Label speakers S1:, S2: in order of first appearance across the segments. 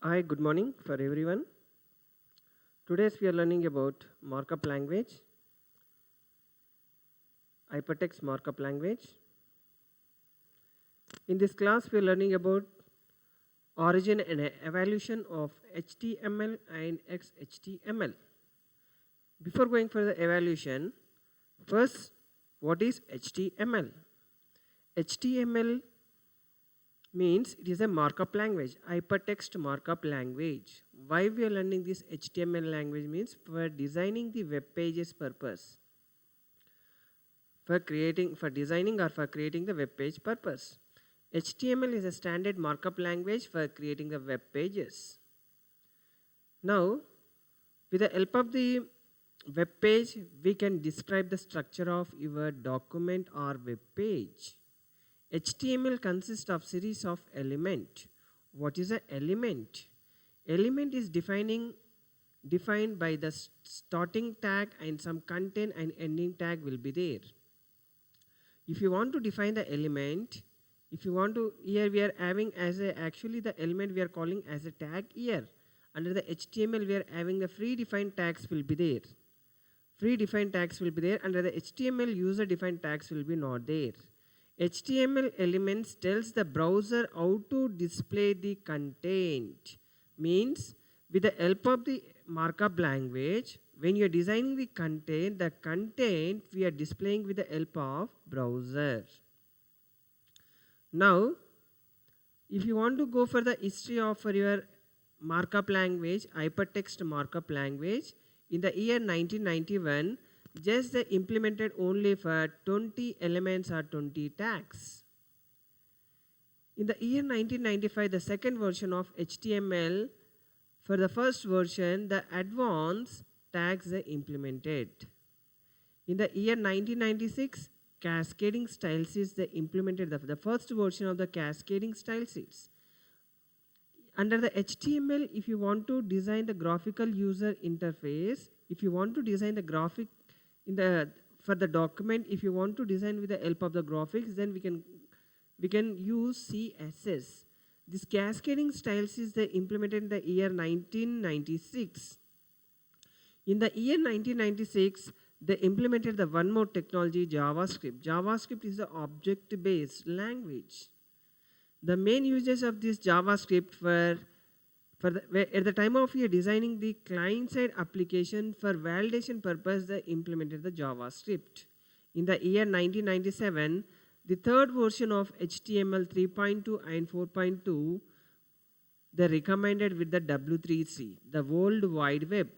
S1: Hi, good morning for everyone. Today we are learning about markup language, hypertext markup language. In this class, we are learning about origin and evolution of HTML and XHTML. Before going for the evaluation, first, what is HTML? HTML means it is a markup language, hypertext markup language. Why we are learning this HTML language means for designing the web pages purpose. For designing or for creating the web page purpose. HTML is a standard markup language for creating the web pages. Now, with the help of the web page, we can describe the structure of your document or web page. HTML consists of series of element. What is an element? Element is defined by the starting tag and some content and ending tag will be there. If you want to define the element, here we are having actually the element we are calling as a tag here. Under the HTML we are having the free defined tags will be there. Free defined tags will be there. Under the HTML user defined tags will be not there. HTML elements tells the browser how to display the content. Means with the help of the markup language, when you are designing the content we are displaying with the help of browser. Now, if you want to go for the history of your markup language, hypertext markup language, in the year 1991, just they implemented only for 20 elements or 20 tags. In the year 1995, the second version of HTML, for the first version, the advanced tags are implemented. In the year 1996, cascading style sheets they implemented the first version of the cascading style sheets. Under the HTML, if you want to design the graphical user interface, if you want to design the graphic for the document, if you want to design with the help of the graphics, then we can use CSS. This cascading style sheets they implemented in the year 1996. In the year 1996, they implemented the one more technology, JavaScript. JavaScript is an object-based language. The main uses of this JavaScript at the time of designing the client-side application for validation purpose, they implemented the JavaScript. In the year 1997, the third version of HTML 3.2 and 4.2, they recommended with the W3C, the World Wide Web.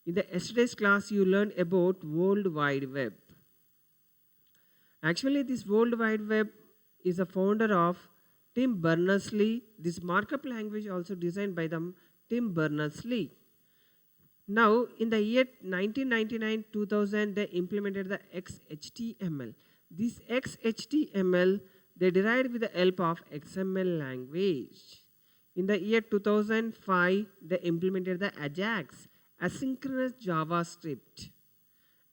S1: In the yesterday's class, you learned about World Wide Web. Actually, this World Wide Web is a founder of Tim Berners-Lee. This markup language also designed by Tim Berners-Lee. Now, in the year 1999-2000, they implemented the XHTML. This XHTML, they derived with the help of XML language. In the year 2005, they implemented the AJAX, asynchronous JavaScript.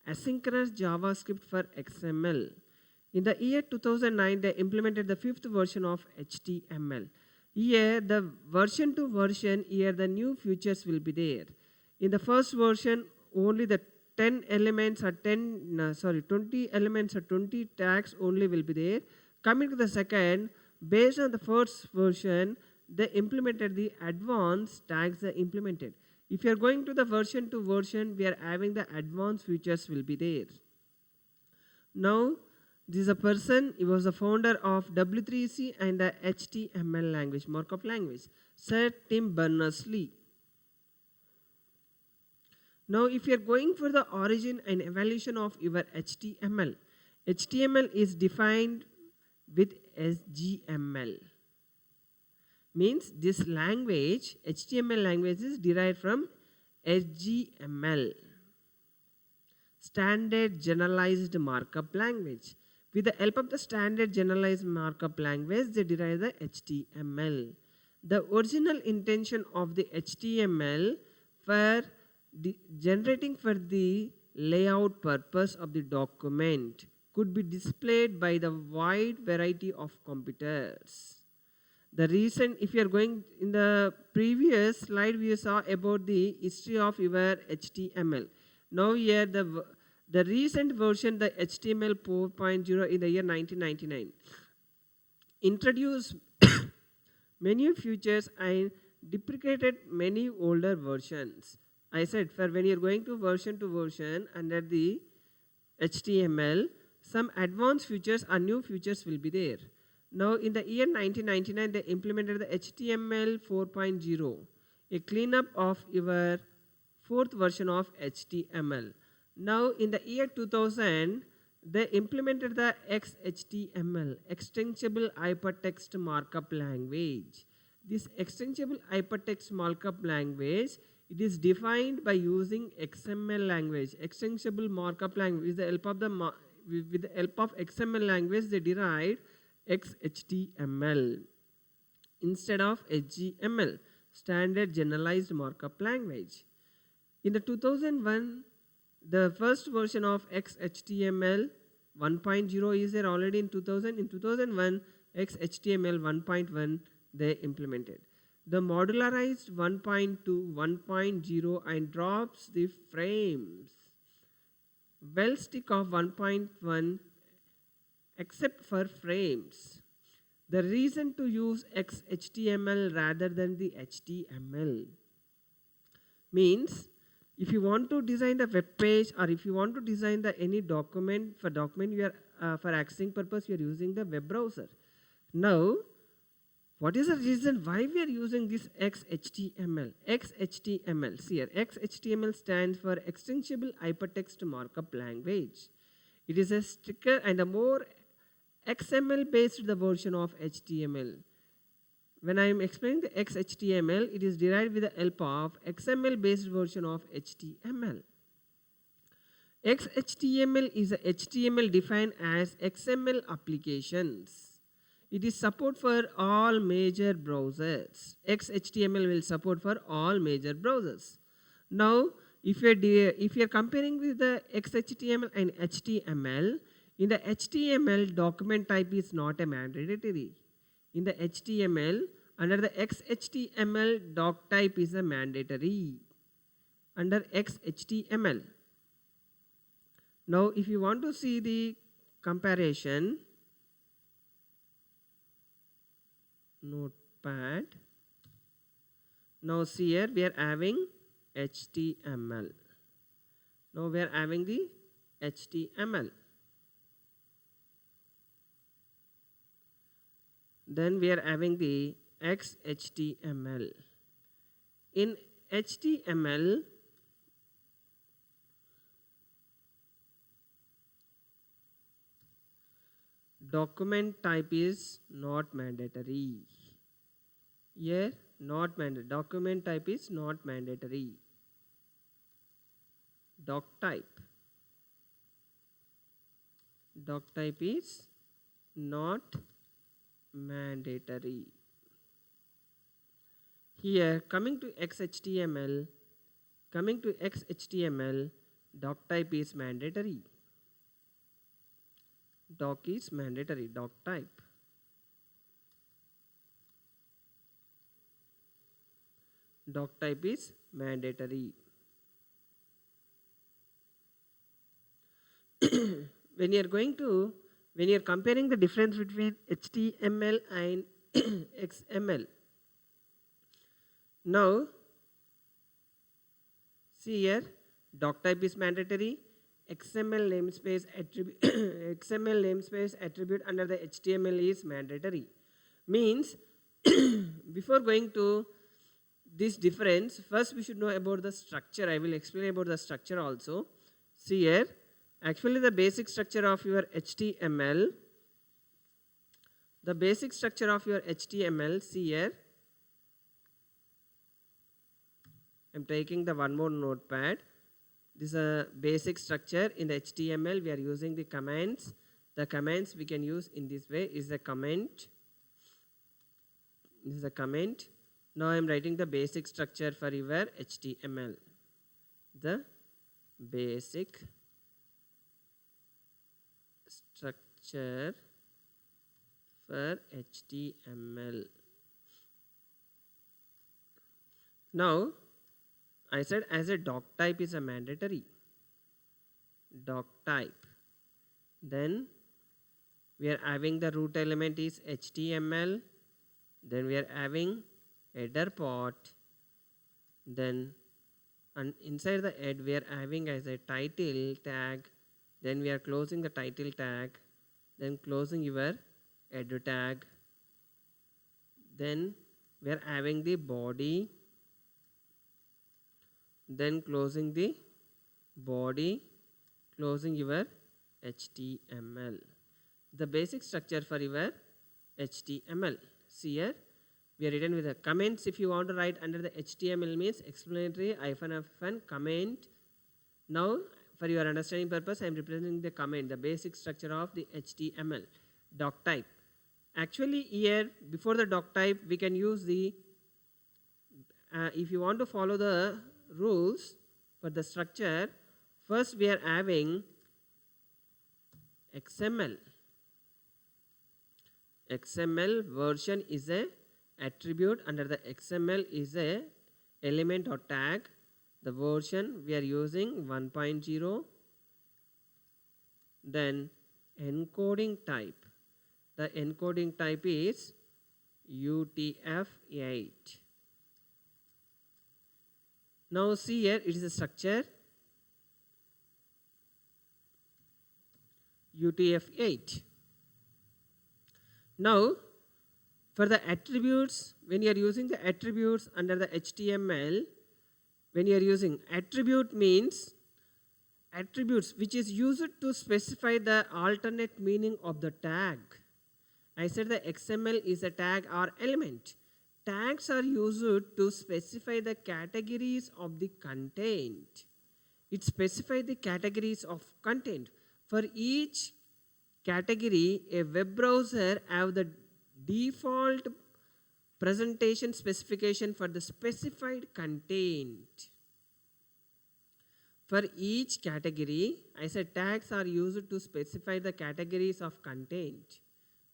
S1: Asynchronous JavaScript for XML. In the year 2009, they implemented the fifth version of HTML. Here, the version to version, here the new features will be there. In the first version, only the 20 elements or 20 tags only will be there. Coming to the second, based on the first version, they implemented the advanced tags are implemented. If you are going to the version to version, we are having the advanced features will be there. Now, this is a person, he was the founder of W3C and the HTML language, markup language, Sir Tim Berners-Lee. Now, if you are going for the origin and evolution of your HTML, HTML is defined with SGML. Means this language, HTML language is derived from SGML, Standard Generalized Markup Language. With the help of the Standard Generalized Markup Language, they derive the HTML. The original intention of the HTML for generating for the layout purpose of the document could be displayed by the wide variety of computers. The reason, if you are going in the previous slide, we saw about the history of your HTML. Now here the recent version, the HTML 4.0 in the year 1999, introduced many features and deprecated many older versions. I said for when you're going to version under the HTML, some advanced features or new features will be there. Now in the year 1999, they implemented the HTML 4.0, a cleanup of your fourth version of HTML. Now in the year 2000, they implemented the XHTML, Extensible Hypertext Markup Language. This Extensible Hypertext Markup Language, it is defined by using XML language, Extensible Markup Language. With the help of XML language, they derived XHTML instead of HTML, Standard Generalized Markup Language. In the 2001, the first version of XHTML 1.0 is there already in 2000. In 2001, XHTML 1.1 they implemented. The modularized 1.2, 1.0 and drops the frames. Well stick of 1.1 except for frames. The reason to use XHTML rather than the HTML means if you want to design the web page or if you want to design the any document for you are for accessing purpose, you are using the web browser. Now, what is the reason why we are using this XHTML? XHTML, see here, XHTML stands for Extensible Hypertext Markup Language. It is a stricter and a more XML based version of HTML. When I am explaining the XHTML, it is derived with the help of XML based version of HTML. XHTML is a HTML defined as XML applications. It is support for all major browsers. XHTML will support for all major browsers. Now, if you are comparing with the XHTML and HTML, in the HTML, document type is not a mandatory. In the HTML, under the XHTML, doc type is a mandatory. Under XHTML. Now, if you want to see the comparison, notepad. Now, see here we are having HTML. Now, we are having the HTML. Then we are having the XHTML. In HTML, document type is not mandatory. Here, not mandatory. Document type is not mandatory. Doc type. Doc type is not mandatory. Here, coming to XHTML, doc type is mandatory. Doc is mandatory, doc type. Doc type is mandatory. When you are comparing the difference between HTML and XML. Now, see here, doc type is mandatory. XML namespace attribute XML namespace attribute under the HTML is mandatory. Means before going to this difference, first we should know about the structure. I will explain about the structure also. See here, actually the basic structure of your HTML. The basic structure of your HTML, see here. I am taking the one more notepad. This is a basic structure in the HTML. We are using the commands. The commands we can use in this way is the comment. This is a comment. Now I am writing the basic structure for your HTML. The basic structure for HTML. Now I said as a doc type is a mandatory doc type. Then we are having the root element is HTML. Then we are having header part. Then and inside the head we are having as a title tag. Then we are closing the title tag. Then closing your header tag. Then we are having the body. Then closing the body, closing your HTML. The basic structure for your HTML. See here, we are written with the comments. If you want to write under the HTML means explanatory hyphen comment. Now for your understanding purpose I am representing the comment, the basic structure of the HTML doc type. Actually here before the doc type we can use the if you want to follow the rules for the structure, first we are having XML. XML version is a attribute. Under the XML is a element or tag. The version we are using 1.0. Then encoding type. The encoding type is UTF-8. Now see here, it is a structure UTF-8. Now for the attributes, when you are using the attributes under the HTML, when you are using attribute means attributes which is used to specify the alternate meaning of the tag. I said the XML is a tag or element. Tags are used to specify the categories of the content. It specifies the categories of content. For each category, a web browser have the default presentation specification for the specified content. For each category, I said tags are used to specify the categories of content.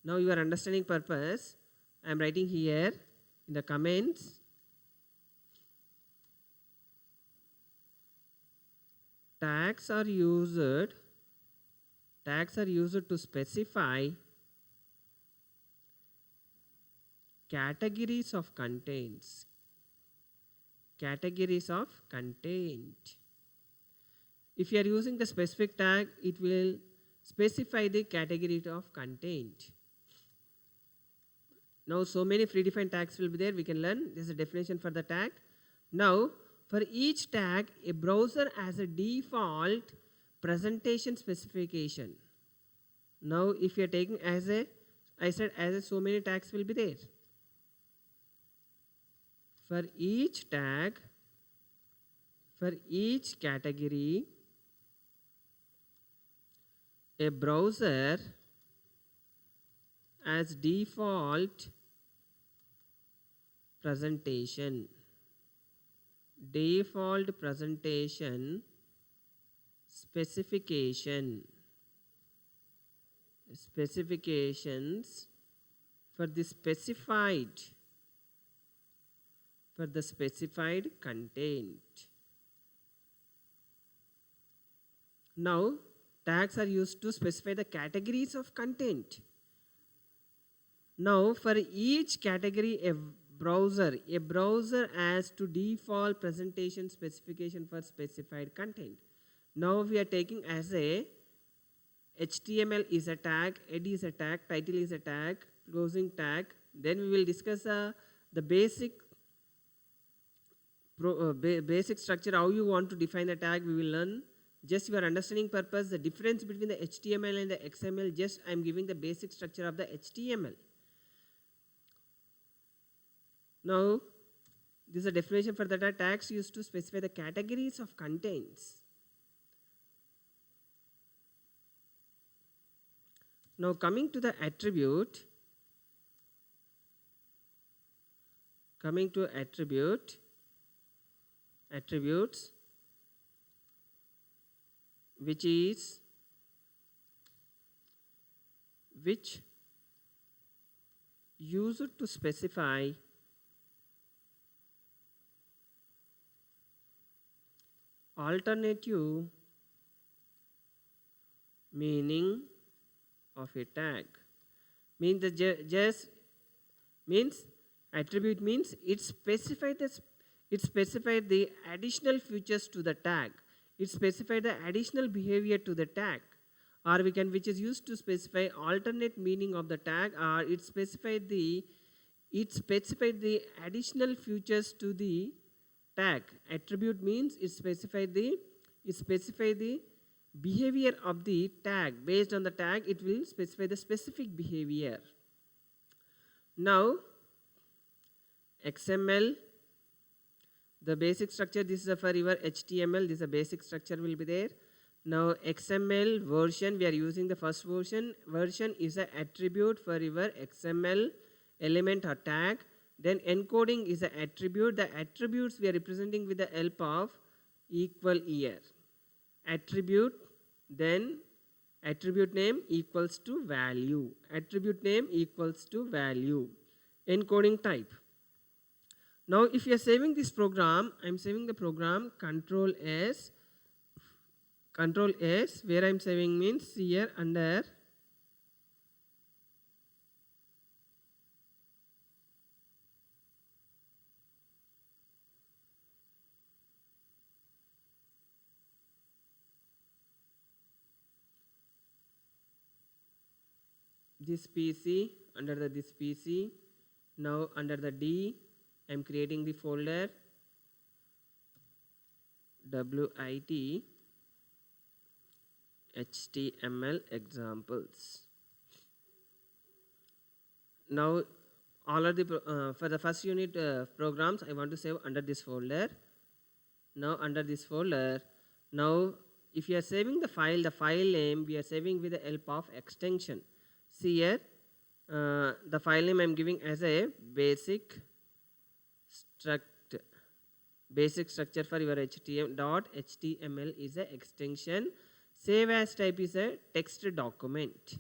S1: Now your understanding purpose, I am writing here in the comments. Tags are used to specify categories of contents. Categories of content. If you are using the specific tag, it will specify the category of content. Now so many predefined tags will be there. We can learn. This is a definition for the tag. Now for each tag, a browser has a default presentation specification. Now if you are taking as a, I said as a, so many tags will be there. For each tag, for each category, a browser as default presentation. Default presentation specification. Specifications for the specified content. Now tags are used to specify the categories of content. Now for each category, a browser has to default presentation specification for specified content. Now we are taking as a HTML is a tag, head is a tag, title is a tag, closing tag. Then we will discuss the basic structure, how you want to define the tag. We will learn. Just your understanding purpose, the difference between the HTML and the XML, just I am giving the basic structure of the HTML. Now, this is a definition for the tags used to specify the categories of contents. Now, coming to the attribute, attributes, which used to specify alternative meaning of a tag. Means the just means attribute means it specified the additional features to the tag. It specified the additional behavior to the tag, or we can, which is used to specify alternate meaning of the tag, or it specified the additional features to the tag. Attribute means it specified the behavior of the tag. Based on the tag, it will specify the specific behavior. Now XML, the basic structure, this is for your HTML, this is a basic structure will be there. Now XML version, we are using the first version. Version is an attribute for your XML element or tag. Then encoding is an attribute. The attributes we are representing with the help of equal here. Attribute, then attribute name equals to value. Attribute name equals to value. Encoding type. Now if you are saving this program, I am saving the program Control S, where I am saving means here under this PC, under this PC. Now under the D, I am creating the folder WIT HTML examples. Now all of the for the first unit programs I want to save under this folder. Now under this folder, now if you are saving the file name we are saving with the help of extension. See here, the file name I am giving as a basic structure for your .html is a extension. Save as type is a text document.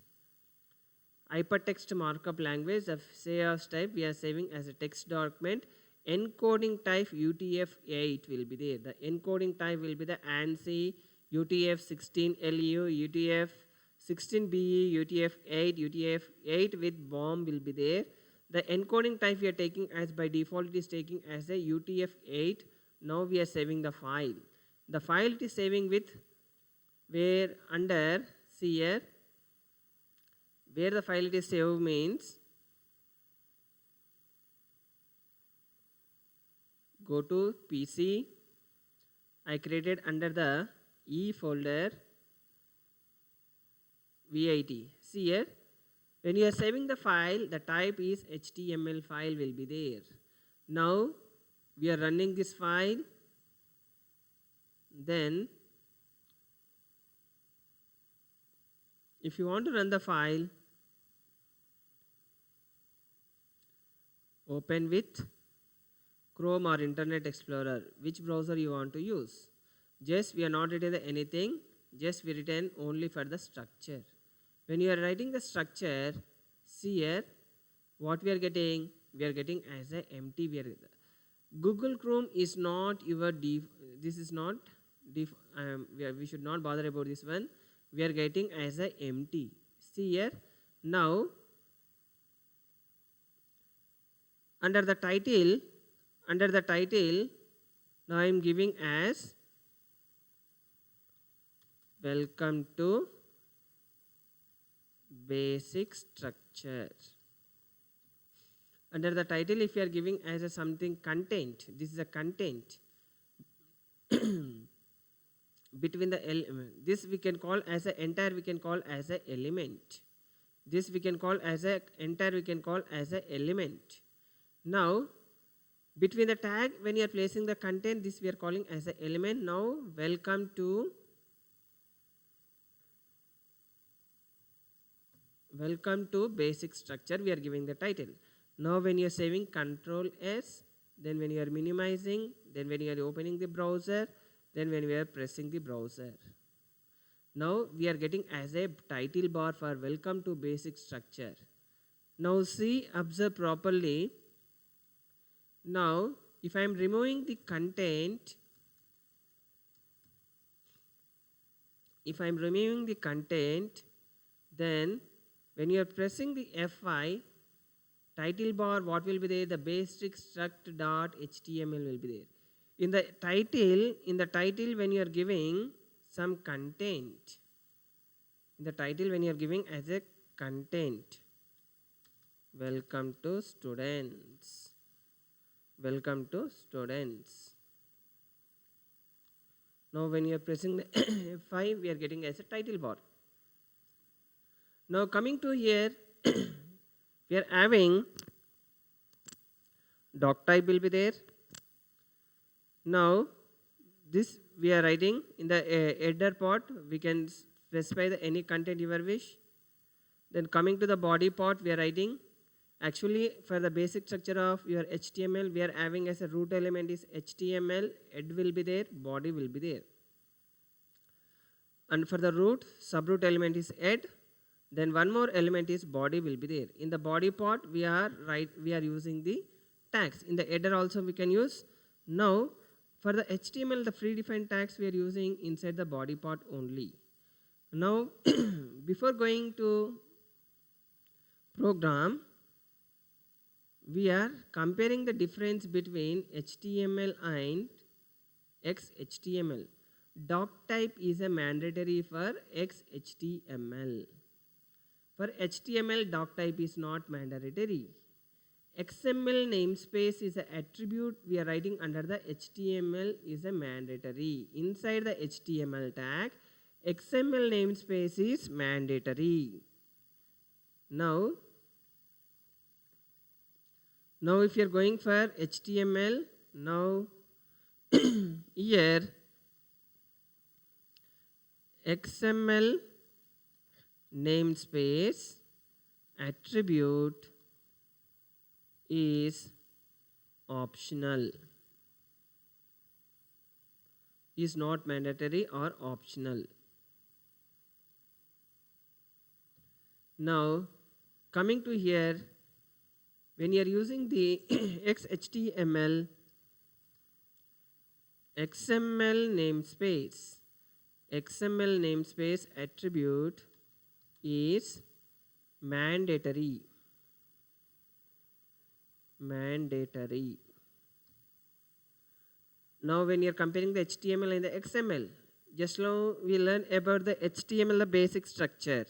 S1: Hypertext markup language, the save as type we are saving as a text document. Encoding type UTF-8 will be there. The encoding type will be the ANSI, UTF-16LU, UTF-16BE, UTF-8, UTF-8 with BOM will be there. The encoding type we are taking as by default it is taking as a UTF-8. Now we are saving the file. The file it is saving with where under, see here, where the file it is saved means go to PC. I created under the E folder VIT. See here, when you are saving the file, the type is HTML file will be there. Now we are running this file. Then if you want to run the file, open with Chrome or Internet Explorer, which browser you want to use. Just we are not writing anything, just we written only for the structure. When you are writing the structure, see here what we are getting as a empty. Google Chrome is not your this is not we should not bother about this one. We are getting as a empty. See here, now under the title, now I am giving as welcome to basic structure. Under the title, if you are giving as a something content, this is a content between the this we can call as a entire, we can call as a element. This we can call as a entire, we can call as a element. Now between the tag, when you are placing the content, this we are calling as an element. Now welcome to basic structure, we are giving the title. Now when you are saving, Control S, then when you are minimizing, then when you are opening the browser, then when we are pressing the browser. Now we are getting as a title bar for welcome to basic structure. Now see, observe properly. Now if I am removing the content, if I'm removing the content, then when you are pressing the F5, title bar, what will be there? The basic struct dot HTML will be there. In the title, when you are giving some content, in the title, when you are giving as a content, welcome to students, welcome to students. Now when you are pressing the F5, we are getting as a title bar. Now coming to here, we are having doc type will be there. Now this we are writing in the header part, we can specify any content you wish. Then coming to the body part, we are writing. Actually, for the basic structure of your HTML, we are having as a root element is HTML, head will be there, body will be there. And for the root, subroot element is head. Then one more element is body will be there. In the body part, we are using the tags. In the header also we can use. Now, for the HTML, the predefined tags we are using inside the body part only. Now, before going to program, we are comparing the difference between HTML and XHTML. Doc type is a mandatory for XHTML. For HTML, doc type is not mandatory. XML namespace is an attribute we are writing under the HTML is a mandatory. Inside the HTML tag, XML namespace is mandatory. Now if you are going for HTML, now here XML namespace attribute is optional, is not mandatory or optional. Now coming to here, when you are using the XHTML XML namespace attribute is mandatory. Now when you are comparing the HTML and the XML, just now we learn about the HTML, the basic structure.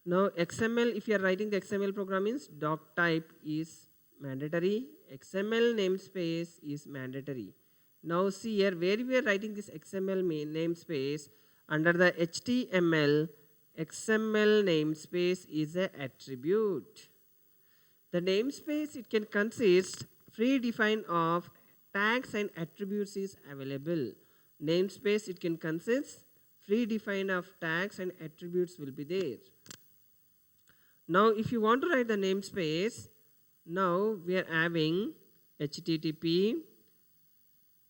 S1: Now XML, if you are writing the XML program, means doc type is mandatory, XML namespace is mandatory. Now see here, where we are writing this XML namespace, under the HTML, XML namespace is an attribute. The namespace, it can consist predefined of tags and attributes is available. Namespace, it can consist predefined of tags and attributes will be there. Now if you want to write the namespace, now we are having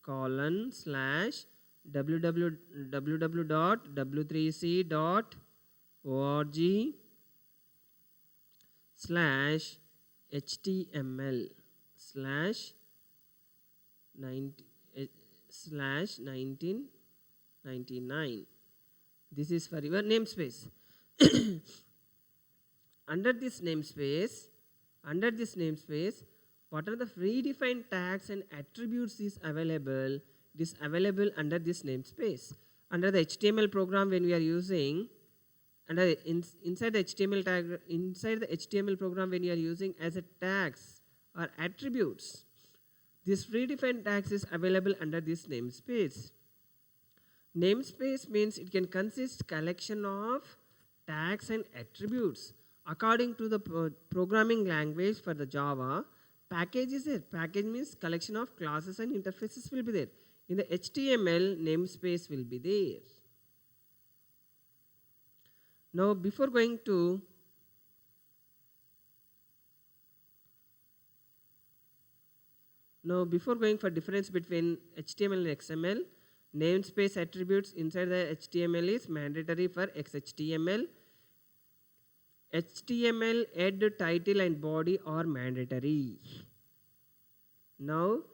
S1: www.w3c.org/1999. This is for your namespace. Under this namespace, what are the predefined tags and attributes is available? It is available under this namespace. Under the HTML program, when we are using, inside the HTML tag, inside the HTML program, when you are using as a tags or attributes, this predefined tags is available under this namespace. Namespace means it can consist collection of tags and attributes. According to the programming language for the Java, package is there. Package means collection of classes and interfaces will be there. In the HTML, namespace will be there. Now before going for difference between HTML and XML, namespace attributes inside the HTML is mandatory for XHTML. HTML head, title and body are mandatory. Now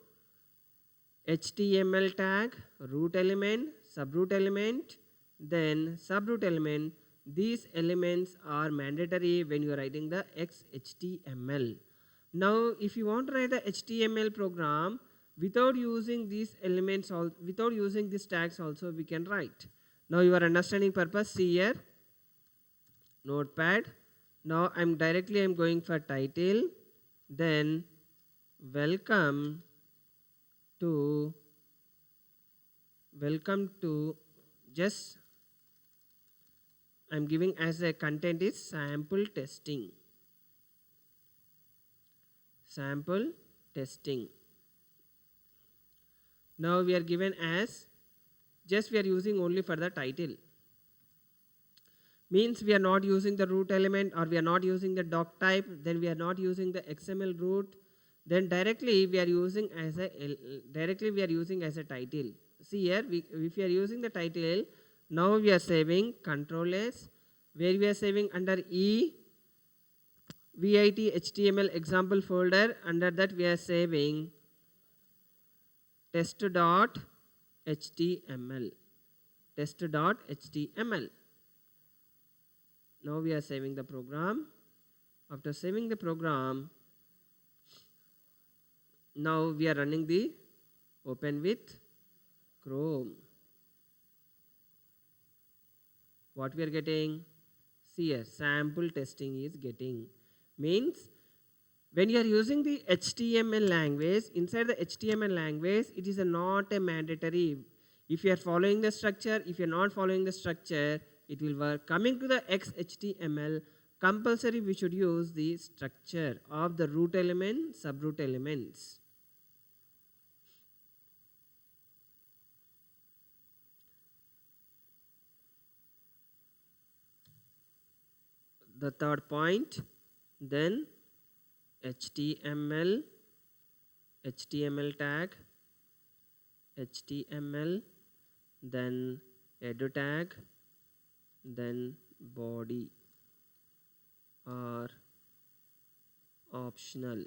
S1: HTML tag, root element, subroot element, then subroot element. These elements are mandatory when you are writing the XHTML. Now, if you want to write the HTML program without using these elements, without using these tags also, we can write. Now, your understanding purpose, see here, notepad. Now, I'm going for title, then welcome to just I'm giving as a content is sample testing. Sample testing. Now we are given as just we are using only for the title. Means we are not using the root element or we are not using the doc type, then we are not using the XML root, then directly we are using as a title. See here, if we are using the title, now we are saving Control S, where we are saving under E, VIT HTML example folder. Under that we are saving test.html. Test.html. Now we are saving the program. After saving the program, now we are running the open with Chrome. What we are getting? See here, sample testing is getting. Means when you are using the HTML language, inside the HTML language, it is not a mandatory. If you are following the structure, if you are not following the structure, it will work. Coming to the XHTML, compulsory we should use the structure of the root element, subroot elements. The third point, then HTML tag, HTML, then edu tag, then body or optional,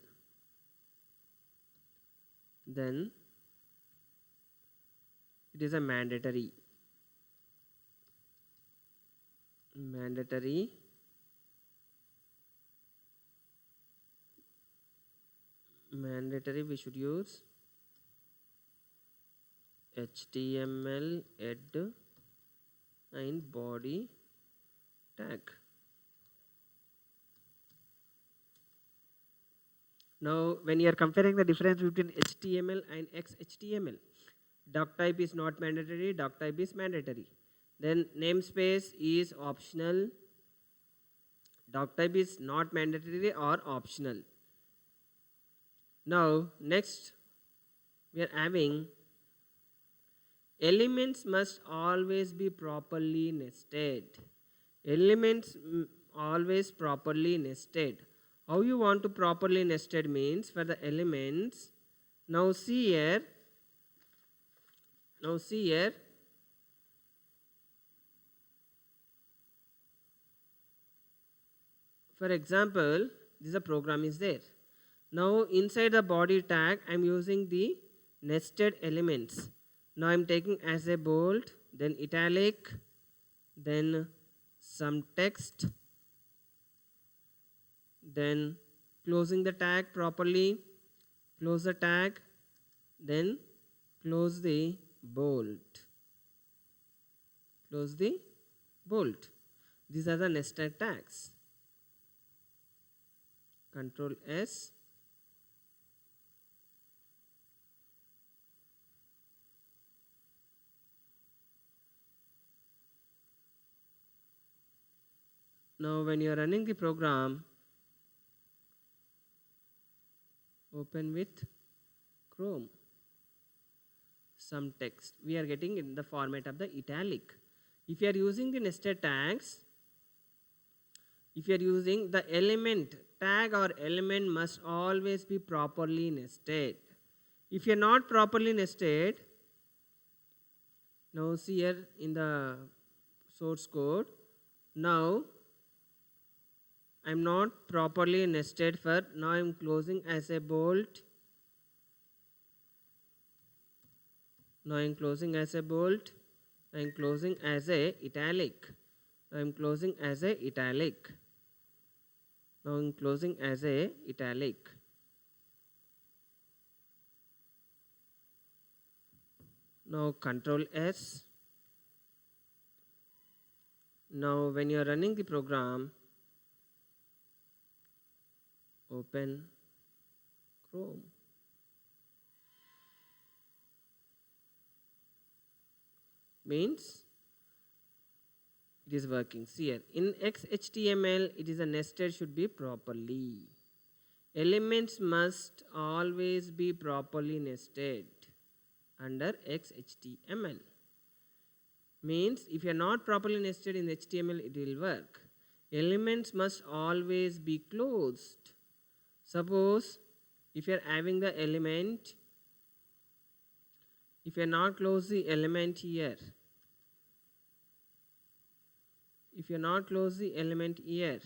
S1: then it is a mandatory we should use HTML ed and body tag. Now when you are comparing the difference between HTML and XHTML, doc type is not mandatory, doc type is mandatory. Then namespace is optional, doc type is not mandatory or optional. Now next we are having elements must always be properly nested. Elements always properly nested. How you want to properly nested means for the elements. Now see here. For example, this program is there. Now inside the body tag, I am using the nested elements. Now I am taking as a bold, then italic, then some text, then closing the tag properly, close the tag, then close the bold. Close the bold. These are the nested tags. Control S. Now when you are running the program, open with Chrome. Some text we are getting in the format of the italic. If you are using the nested tags, if you are using the element, tag or element must always be properly nested. If you are not properly nested, now see here in the source code, now I am not properly nested for, now I am closing as a bolt. Now I am closing as a bolt. I am closing as a italic. I am closing as a italic. Now I am closing as a italic. Now Control S. Now when you are running the program, open Chrome. Means it is working. See here, in XHTML, it is a nested should be properly. Elements must always be properly nested under XHTML. Means if you are not properly nested in HTML, it will work. Elements must always be closed. Suppose if you are having the element, if you are not close the element here, if you are not close the element here,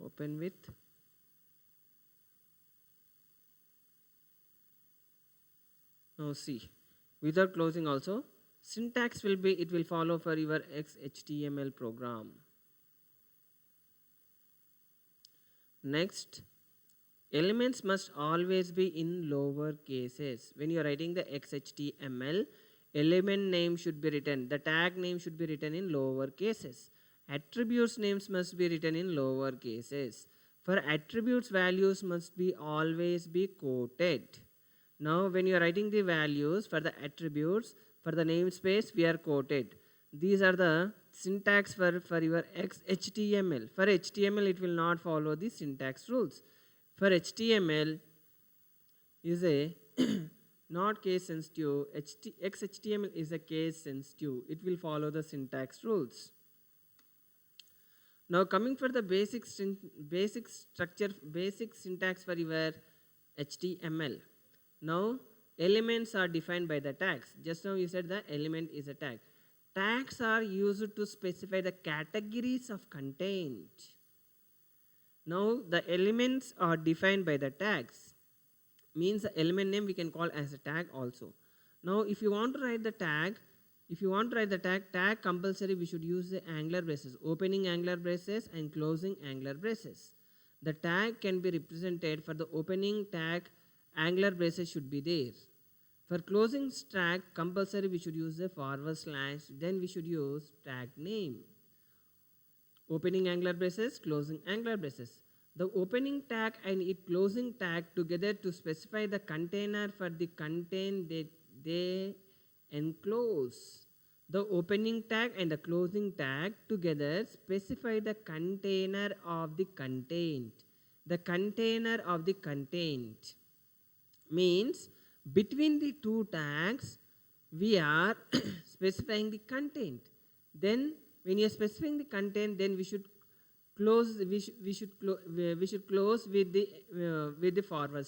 S1: open with now see, without closing also, syntax will be, it will follow for your XHTML program. Next, elements must always be in lower cases. When you are writing the XHTML, element name should be written, the tag name should be written in lower cases. Attributes names must be written in lower cases. For attributes, values must be always be quoted. Now when you are writing the values for the attributes, for the namespace, we are quoted. These are the syntax for your XHTML. For HTML, it will not follow the syntax rules. For HTML is a not case sensitive. XHTML is a case sensitive. It will follow the syntax rules. Now coming for the basic structure, basic syntax for your HTML. Now elements are defined by the tags. Just now you said the element is a tag. Tags are used to specify the categories of content. Now the elements are defined by the tags. Means the element name we can call as a tag also. Now if you want to write the tag, tag compulsory we should use the angular braces, opening angular braces and closing angular braces. The tag can be represented for the opening tag, angular braces should be there. For closing tag compulsory we should use the /, then we should use tag name. Opening angular braces, closing angular braces. The opening tag and its closing tag together to specify the container for the content that they enclose. The opening tag and the closing tag together specify the container of the content. The container of the content means between the two tags we are specifying the content. Then when you are specifying the content, then we should close with the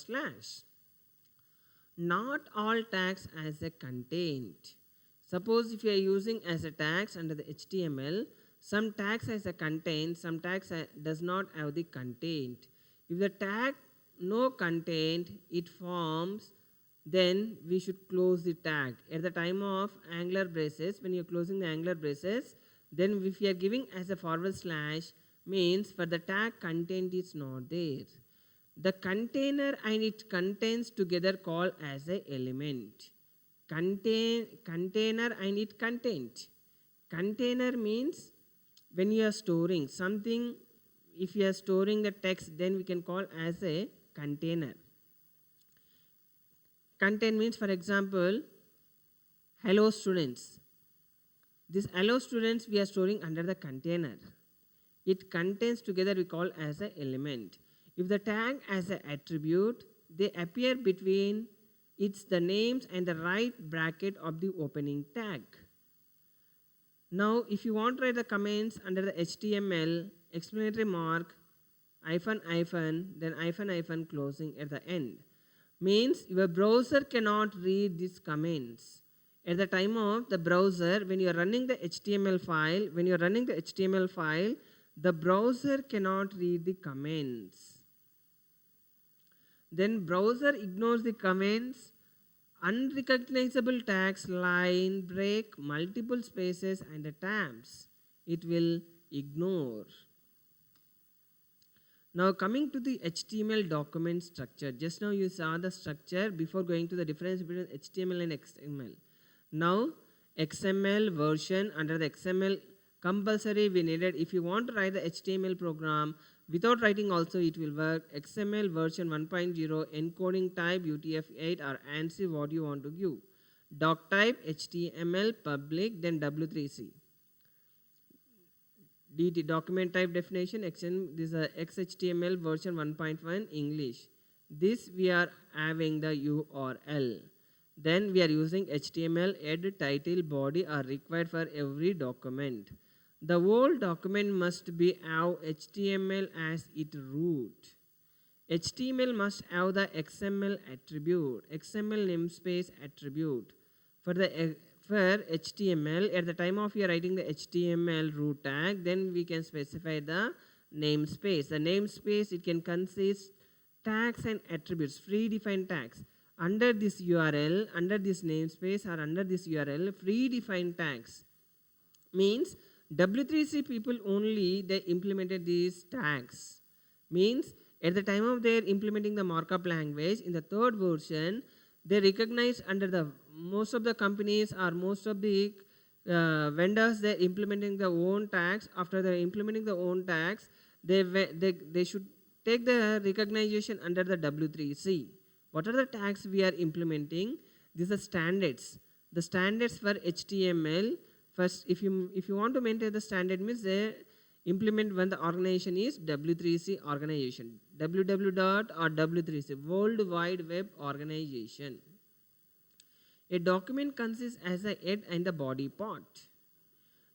S1: /. Not all tags as a content. Suppose if you are using as a tags under the HTML, some tags as a content, some tags does not have the content. If the tag no content it forms, then we should close the tag. At the time of angular braces, when you are closing the angular braces, then if you are giving as a / means for the tag content is not there. The container and its contents together called as a element. Container and its content. Container means when you are storing something, if you are storing the text, then we can call as a container. Content means, for example, hello students. This hello students we are storing under the container. It contains together we call as an element. If the tag as an attribute, they appear between it's the names and the right bracket of the opening tag. Now if you want to write the comments under the HTML, explanatory mark, hyphen, then hyphen closing at the end. Means your browser cannot read these comments. At the time of the browser, when you are running the HTML file, the browser cannot read the comments. Then browser ignores the comments, unrecognizable tags, line, break, multiple spaces and the tabs. It will ignore. Now coming to the HTML document structure. Just now you saw the structure before going to the difference between HTML and XML. Now XML version, under the XML compulsory we needed, if you want to write the HTML program without writing also it will work. XML version 1.0 encoding type UTF-8 or ANSI, what you want to give. Doc type HTML public, then W3C. DT document type definition, this is a XHTML version 1.1 English. This we are having the URL. Then we are using HTML head, title, body are required for every document. The whole document must be have HTML as its root. HTML must have the XML attribute, XML namespace attribute. For HTML, at the time of you writing the HTML root tag, then we can specify the namespace. The namespace, it can consist tags and attributes, predefined tags. Under this URL, under this namespace or under this URL, predefined tags means W3C people only they implemented these tags. Means at the time of their implementing the markup language, in the third version, they recognize under the most of the companies or most of the vendors, they're implementing their own tags. After they're implementing their own tags, they should take the recognition under the W3C. What are the tags we are implementing? These are standards. The standards for HTML. First, if you want to maintain the standard, means they implement when the organization is W3C organization. www or W3C, World Wide Web Organization. A document consists as a head and the body part.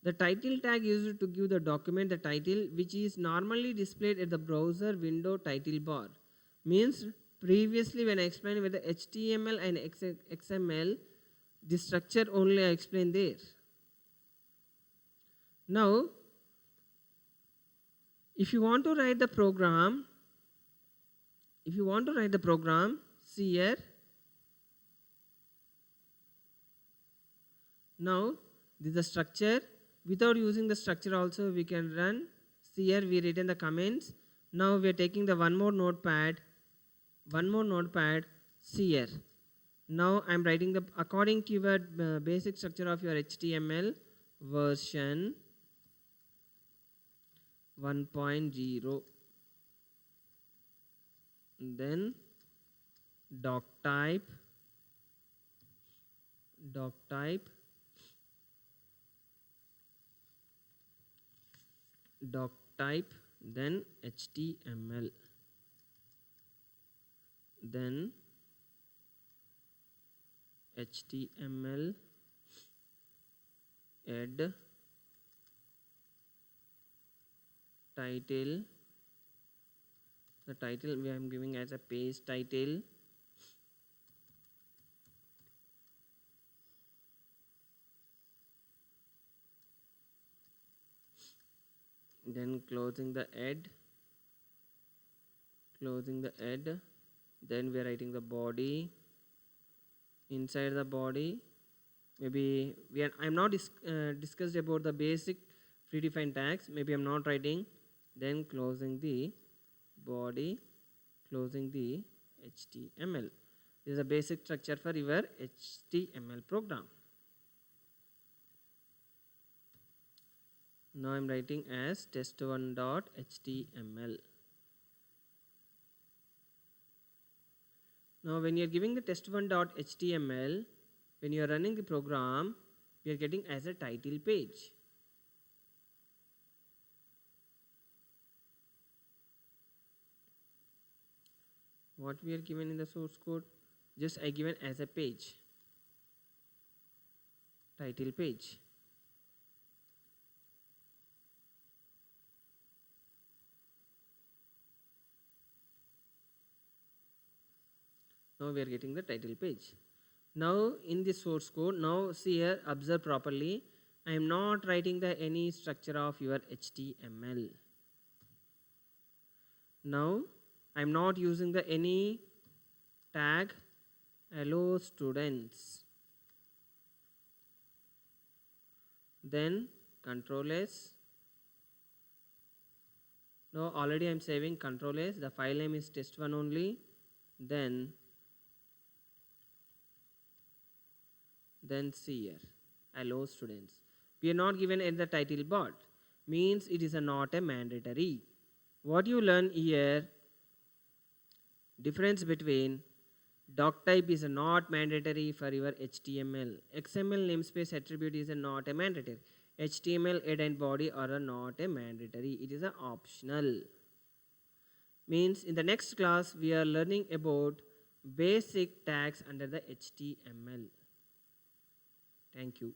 S1: The title tag used to give the document the title, which is normally displayed at the browser window title bar. Means previously when I explained with the HTML and XML, the structure only I explained there. Now, if you want to write the program, see here. Now, this is the structure. Without using the structure also we can run. See here, we written the comments. Now we are taking the one more notepad. See here. Now I am writing the according to your basic structure of your HTML version 1.0. Then doc type, then HTML, then HTML add title. The title we am giving as a page title. Then closing the head. Then we are writing the body. Inside the body, maybe I'm not discussed about the basic predefined tags. Maybe I'm not writing. Then closing the body, closing the HTML. This is a basic structure for your HTML program. Now I'm writing as test1.html. Now when you are giving the test1.html, when you are running the program, we are getting as a title page. What we are given in the source code, just I given as a page, title page. Now we are getting the title page. Now in the source code, now see here, observe properly. I am not writing the any structure of your HTML. Now I am not using the any tag hello students. Then Control S. Now already I am saving Control S. The file name is test1 only. Then see here, hello students. We are not given at the title bar, means it is not a mandatory. What you learn here, difference between doc type is not mandatory for your HTML. XML namespace attribute is not a mandatory. HTML head and body are not a mandatory. It is a optional. Means in the next class we are learning about basic tags under the HTML. Thank you.